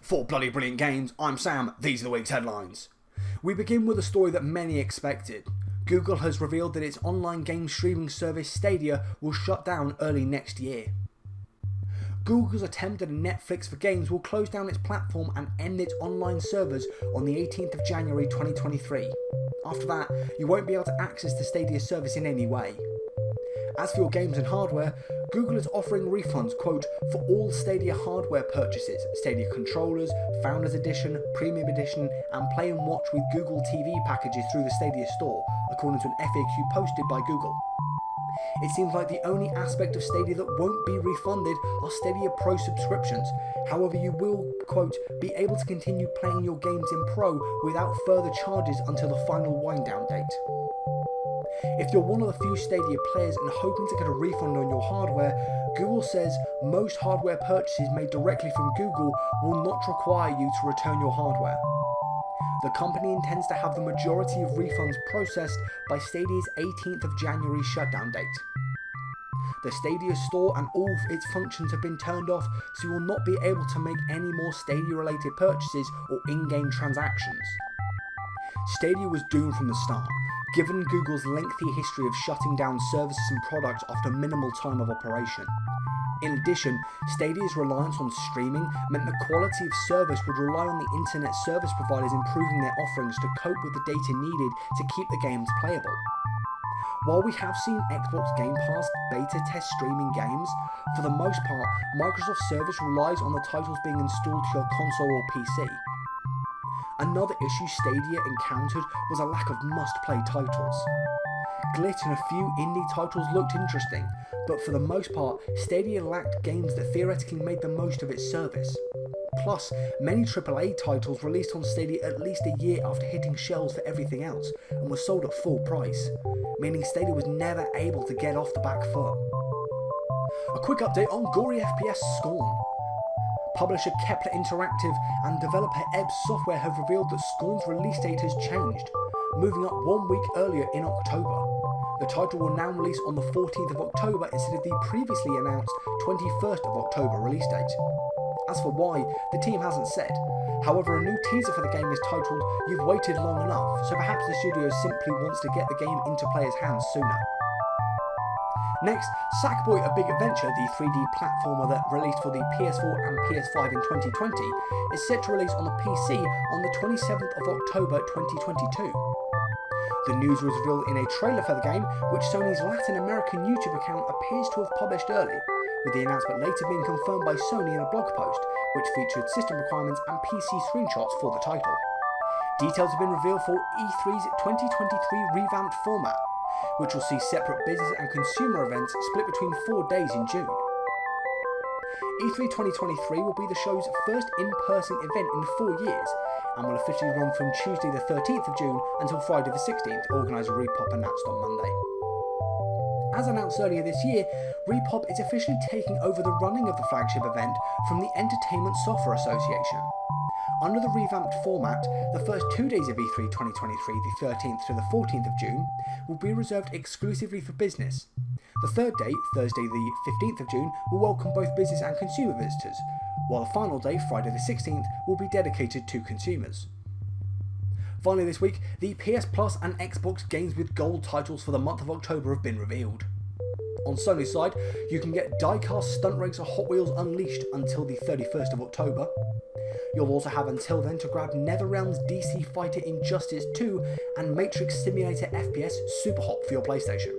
For bloody brilliant games, I'm Sam, these are the week's headlines. We begin with a story that many expected. Google has revealed that its online game streaming service Stadia will shut down early next year. Google's attempt at a Netflix for games will close down its platform and end its online servers on the 18th of January 2023. After that, you won't be able to access the Stadia service in any way. As for your games and hardware, Google is offering refunds, quote, for all Stadia hardware purchases, Stadia controllers, Founders Edition, Premium Edition, and Play and Watch with Google TV packages through the Stadia store, according to an FAQ posted by Google. It seems like the only aspect of Stadia that won't be refunded are Stadia Pro subscriptions. However, you will, quote, be able to continue playing your games in Pro without further charges until the final wind-down date. If you're one of the few Stadia players and hoping to get a refund on your hardware, Google says most hardware purchases made directly from Google will not require you to return your hardware. The company intends to have the majority of refunds processed by Stadia's 18th of January shutdown date. The Stadia store and all its functions have been turned off, so you will not be able to make any more Stadia-related purchases or in-game transactions. Stadia was doomed from the start, given Google's lengthy history of shutting down services and products after minimal time of operation. In addition, Stadia's reliance on streaming meant the quality of service would rely on the internet service providers improving their offerings to cope with the data needed to keep the games playable. While we have seen Xbox Game Pass beta test streaming games, for the most part, Microsoft's service relies on the titles being installed to your console or PC. Another issue Stadia encountered was a lack of must-play titles. Glit and a few indie titles looked interesting, but for the most part, Stadia lacked games that theoretically made the most of its service. Plus, many AAA titles released on Stadia at least a year after hitting shelves for everything else, and were sold at full price, meaning Stadia was never able to get off the back foot. A quick update on gory FPS Scorn. Publisher Kepler Interactive and developer Ebb Software have revealed that Scorn's release date has changed, moving up 1 week earlier in October. The title will now release on the 14th of October instead of the previously announced 21st of October release date. As for why, the team hasn't said. However, a new teaser for the game is titled You've Waited Long Enough, so perhaps the studio simply wants to get the game into players' hands sooner. Next, Sackboy A Big Adventure, the 3D platformer that released for the PS4 and PS5 in 2020, is set to release on the PC on the 27th of October 2022. The news was revealed in a trailer for the game, which Sony's Latin American YouTube account appears to have published early, with the announcement later being confirmed by Sony in a blog post, which featured system requirements and PC screenshots for the title. Details have been revealed for E3's 2023 revamped format, which will see separate business and consumer events split between 4 days in June. E3 2023 will be the show's first in-person event in 4 years, and will officially run from Tuesday the 13th of June until Friday the 16th, organiser Repop announced on Monday. As announced earlier this year, Repop is officially taking over the running of the flagship event from the Entertainment Software Association. Under the revamped format, the first 2 days of E3 2023, the 13th to the 14th of June, will be reserved exclusively for business. The third day, Thursday the 15th of June, will welcome both business and consumer visitors, while the final day, Friday the 16th, will be dedicated to consumers. Finally this week, the PS Plus and Xbox Games with Gold titles for the month of October have been revealed. On Sony's side, you can get die-cast stunt racer Hot Wheels Unleashed until the 31st of October. You'll also have until then to grab NetherRealm's DC Fighter Injustice 2 and Matrix Simulator FPS Superhot for your PlayStation.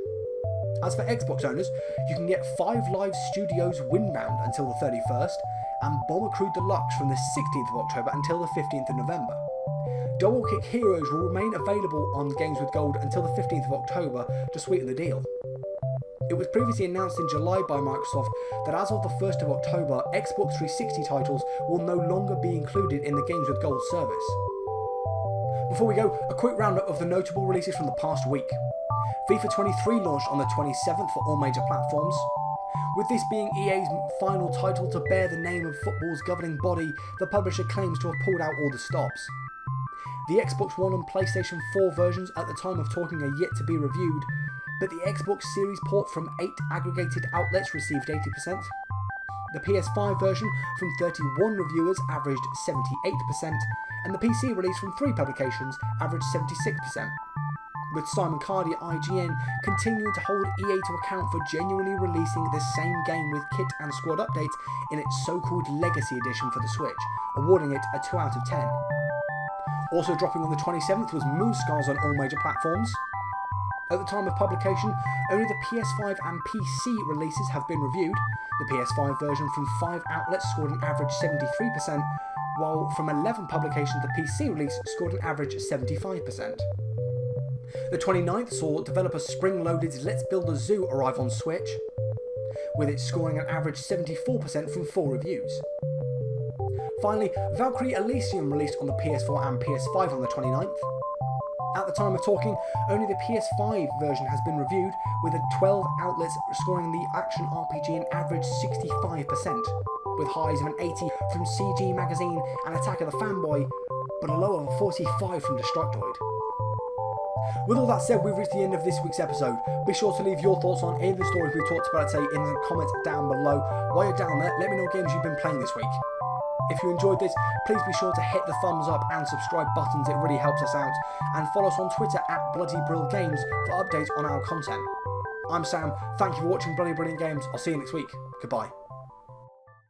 As for Xbox owners, you can get 5 Live Studios Windbound until the 31st, and Bomber Crew Deluxe from the 16th of October until the 15th of November. Double Kick Heroes will remain available on Games with Gold until the 15th of October to sweeten the deal. It was previously announced in July by Microsoft that as of the 1st of October, Xbox 360 titles will no longer be included in the Games with Gold service. Before we go, a quick roundup of the notable releases from the past week. FIFA 23 launched on the 27th for all major platforms. With this being EA's final title to bear the name of football's governing body, the publisher claims to have pulled out all the stops. The Xbox One and PlayStation 4 versions at the time of talking are yet to be reviewed, but the Xbox Series port from 8 aggregated outlets received 80%. The PS5 version from 31 reviewers averaged 78%, and the PC release from 3 publications averaged 76%. With Simon Cardy at IGN continuing to hold EA to account for genuinely releasing the same game with kit and squad updates in its so-called Legacy Edition for the Switch, awarding it a 2 out of 10. Also dropping on the 27th was MoonScars on all major platforms. At the time of publication, only the PS5 and PC releases have been reviewed. The PS5 version from 5 outlets scored an average 73%, while from 11 publications the PC release scored an average 75%. The 29th saw developer spring-loaded Let's Build a Zoo arrive on Switch, with it scoring an average 74% from 4 reviews. Finally, Valkyrie Elysium released on the PS4 and PS5 on the 29th. At the time of talking, only the PS5 version has been reviewed, with 12 outlets scoring the action RPG an average 65%, with highs of an 80 from CG Magazine and Attack of the Fanboy, but a low of a 45 from Destructoid. With all that said, we've reached the end of this week's episode. Be sure to leave your thoughts on any of the stories we talked about today in the comments down below. While you're down there, let me know what games you've been playing this week. If you enjoyed this, please be sure to hit the thumbs up and subscribe buttons, it really helps us out. And follow us on Twitter at BloodyBrillGames for updates on our content. I'm Sam, thank you for watching Bloody Brilliant Games, I'll see you next week. Goodbye.